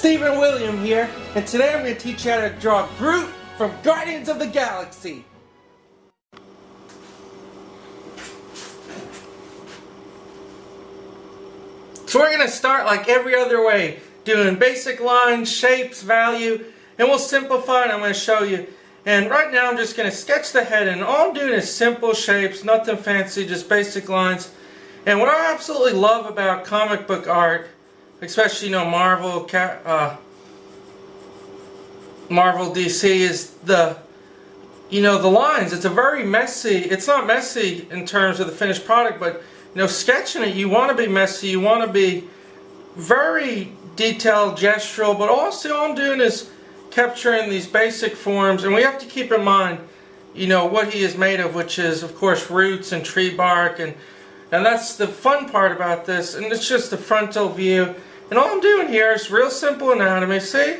Stephen William here, and today I'm going to teach you how to draw Groot from Guardians of the Galaxy. So we're going to start like every other way, doing basic lines, shapes, value, and we'll simplify it. I'm going to show you. And right now I'm just going to sketch the head, and all I'm doing is simple shapes, nothing fancy, just basic lines. And what I absolutely love about comic book art, especially Marvel, Marvel DC, is the lines. It's a very messy. It's not messy in terms of the finished product, but sketching it, you want to be messy. You want to be very detailed, gestural, but also all I'm doing is capturing these basic forms, and we have to keep in mind, what he is made of, which is, of course, roots and tree bark, and that's the fun part about this. And it's just the frontal view. And all I'm doing here is real simple anatomy, see?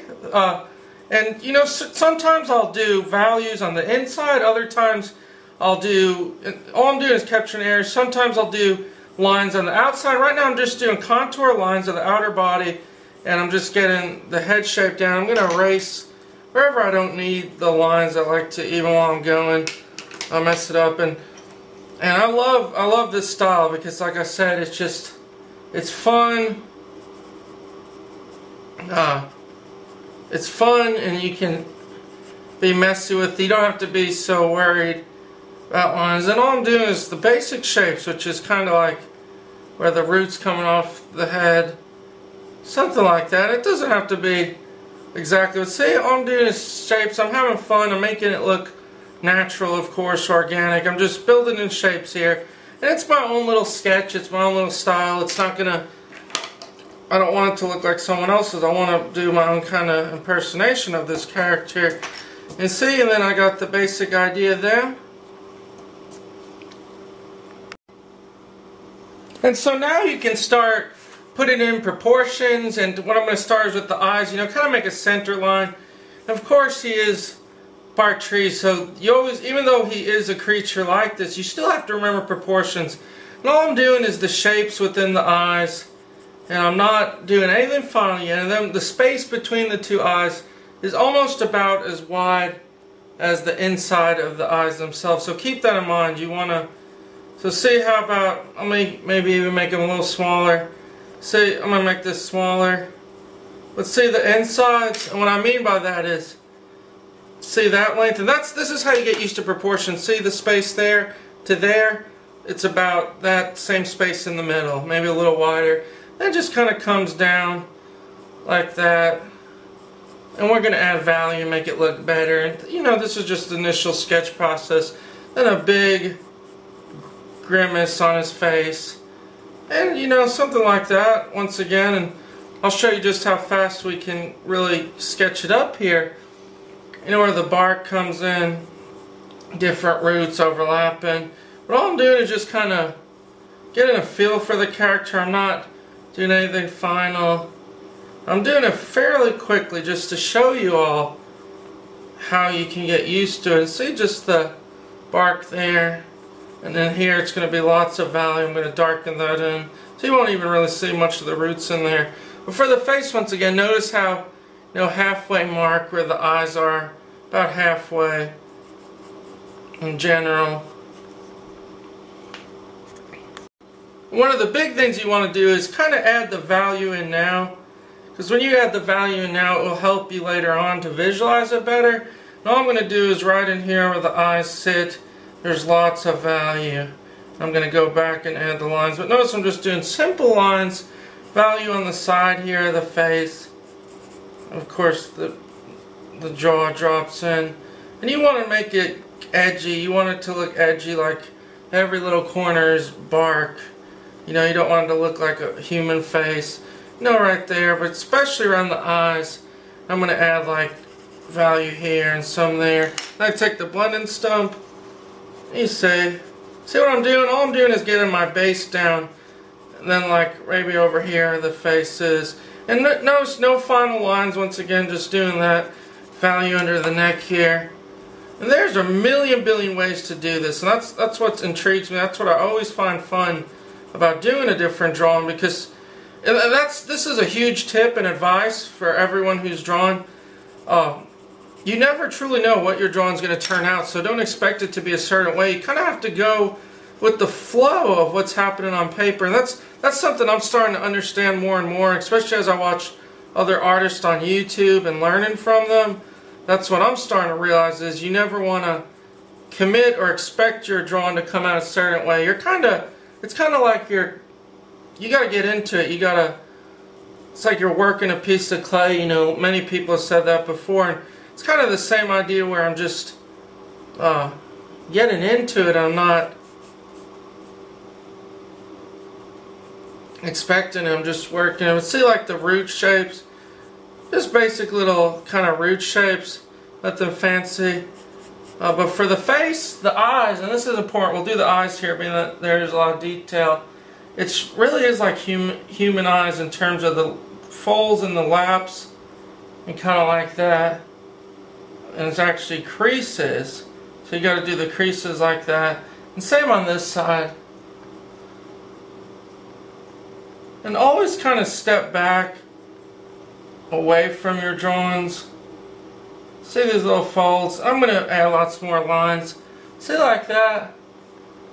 And sometimes I'll do values on the inside, other times all I'm doing is capturing areas. Sometimes I'll do lines on the outside. Right now I'm just doing contour lines of the outer body, and I'm just getting the head shape down. I'm going to erase wherever I don't need the lines. I like to, even while I'm going, I'll mess it up. And I love this style because, like I said, it's fun. It's fun, and you can be messy with it. You don't have to be so worried about lines. And all I'm doing is the basic shapes, which is kind of like where the root's coming off the head, something like that. It doesn't have to be exactly. See, all I'm doing is shapes. I'm having fun. I'm making it look natural, of course, organic. I'm just building in shapes here, and it's my own little sketch. It's my own little style. It's not gonna, I don't want it to look like someone else's. I want to do my own kind of impersonation of this character. And see, and then I got the basic idea there. And so now you can start putting in proportions, and what I'm going to start is with the eyes, kind of make a center line. And of course he is part tree, so you always, even though he is a creature like this, you still have to remember proportions. And all I'm doing is the shapes within the eyes, and I'm not doing anything final yet. And then the space between the two eyes is almost about as wide as the inside of the eyes themselves. So keep that in mind. You want to, so see, how about, I'll maybe even make them a little smaller. See, I'm going to make this smaller. But see the insides, and what I mean by that is, see that length, and this is how you get used to proportions. See the space there to there? It's about that same space in the middle, maybe a little wider. That just kind of comes down like that. And we're going to add value and make it look better. And this is just the initial sketch process. Then a big grimace on his face. And something like that once again. And I'll show you just how fast we can really sketch it up here. Where the bark comes in, different roots overlapping. But all I'm doing is just kind of getting a feel for the character. I'm not doing anything final. I'm doing it fairly quickly just to show you all how you can get used to it. See just the bark there, and then here it's going to be lots of value. I'm going to darken that in, so you won't even really see much of the roots in there. But for the face, once again, notice how halfway mark where the eyes are, about halfway in general. One of the big things you want to do is kind of add the value in now, because when you add the value in now, it will help you later on to visualize it better. And all I'm going to do is right in here where the eyes sit, there's lots of value. I'm going to go back and add the lines, but notice I'm just doing simple lines, value on the side here of the face. Of course the jaw drops in, and you want to make it edgy. You want it to look edgy, like every little corner is bark. You don't want it to look like a human face. Right there, but especially around the eyes, I'm going to add like value here and some there. Then I take the blending stump. You see what I'm doing? All I'm doing is getting my base down, and then like maybe over here the face is. And notice no final lines. Once again, just doing that value under the neck here. And there's a billion ways to do this, and that's what intrigues me. That's what I always find fun about doing a different drawing, because And this is a huge tip and advice for everyone who's drawn. You never truly know what your drawing is going to turn out, so don't expect it to be a certain way. You kind of have to go with the flow of what's happening on paper, and that's something I'm starting to understand more and more, especially as I watch other artists on YouTube and learning from them. That's what I'm starting to realize, is you never want to commit or expect your drawing to come out a certain way. It's kind of like you got to get into it. It's like you're working a piece of clay. You know, many people have said that before, and it's kind of the same idea where I'm just getting into it. I'm not expecting it. I'm just working it. See, like the root shapes, just basic little kind of root shapes, nothing fancy. But for the face, the eyes, and this is important, we'll do the eyes here, being that there's a lot of detail. It really is like human eyes in terms of the folds and the laps, and kind of like that. And it's actually creases, so you got to do the creases like that. And same on this side. And always kind of step back away from your drawings. See these little folds? I'm going to add lots more lines. See, like that.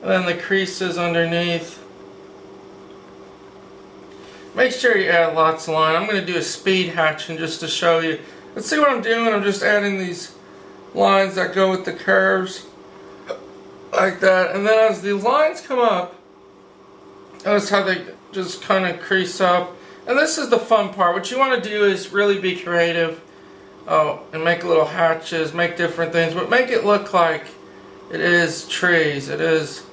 And then the creases underneath. Make sure you add lots of line. I'm going to do a speed hatching just to show you. Let's see what I'm doing. I'm just adding these lines that go with the curves. Like that. And then as the lines come up, notice how they just kind of crease up. And this is the fun part. What you want to do is really be creative. And make little hatches, make different things, but make it look like it is trees, it is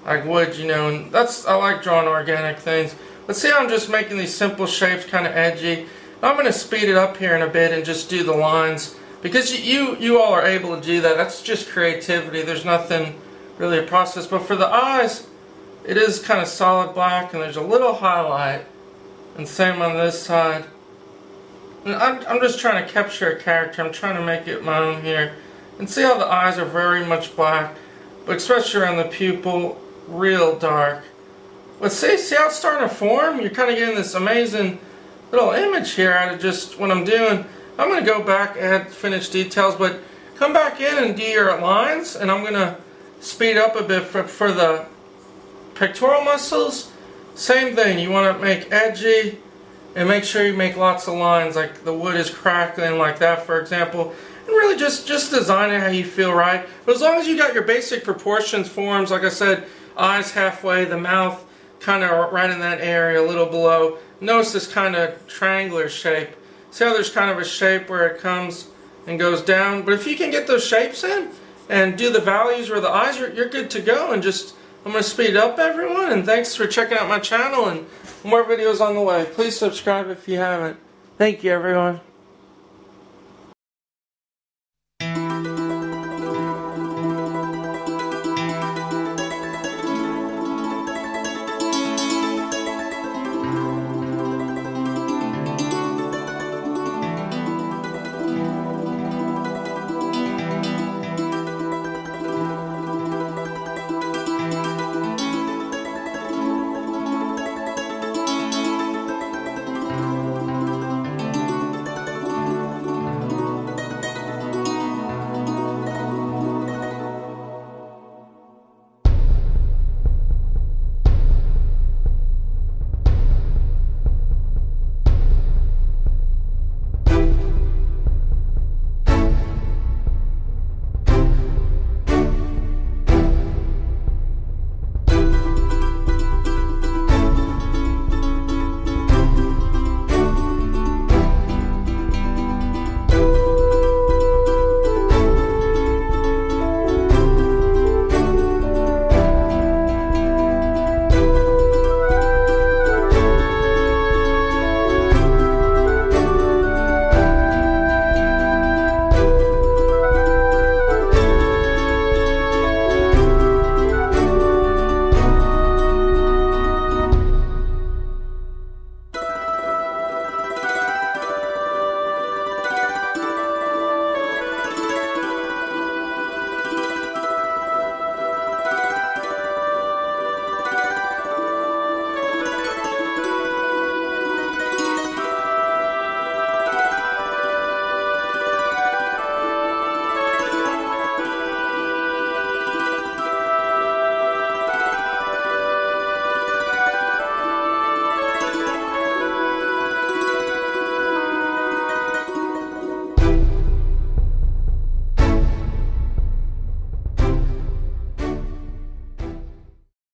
like wood, you know. And I like drawing organic things. But see how I'm just making these simple shapes, kind of edgy. I'm going to speed it up here in a bit and just do the lines, because you all are able to do that. That's just creativity. There's nothing really a process. But for the eyes, it is kind of solid black, and there's a little highlight. And same on this side. And I'm just trying to capture a character. I'm trying to make it my own here. And see how the eyes are very much black, but especially around the pupil, real dark. But see how it's starting to form? You're kind of getting this amazing little image here out of just what I'm doing. I'm going to go back, add finished details, but come back in and do your lines, and I'm going to speed up a bit for the pectoral muscles. Same thing. You want to make edgy. And make sure you make lots of lines, like the wood is crackling, like that, for example. And really just design it how you feel right. But as long as you got your basic proportions, forms, like I said, eyes halfway, the mouth kind of right in that area, a little below. Notice this kind of triangular shape. See how there's kind of a shape where it comes and goes down? But if you can get those shapes in and do the values where the eyes are, you're good to go. And just, I'm going to speed up, everyone. And thanks for checking out my channel, and more videos on the way. Please subscribe if you haven't. Thank you, everyone.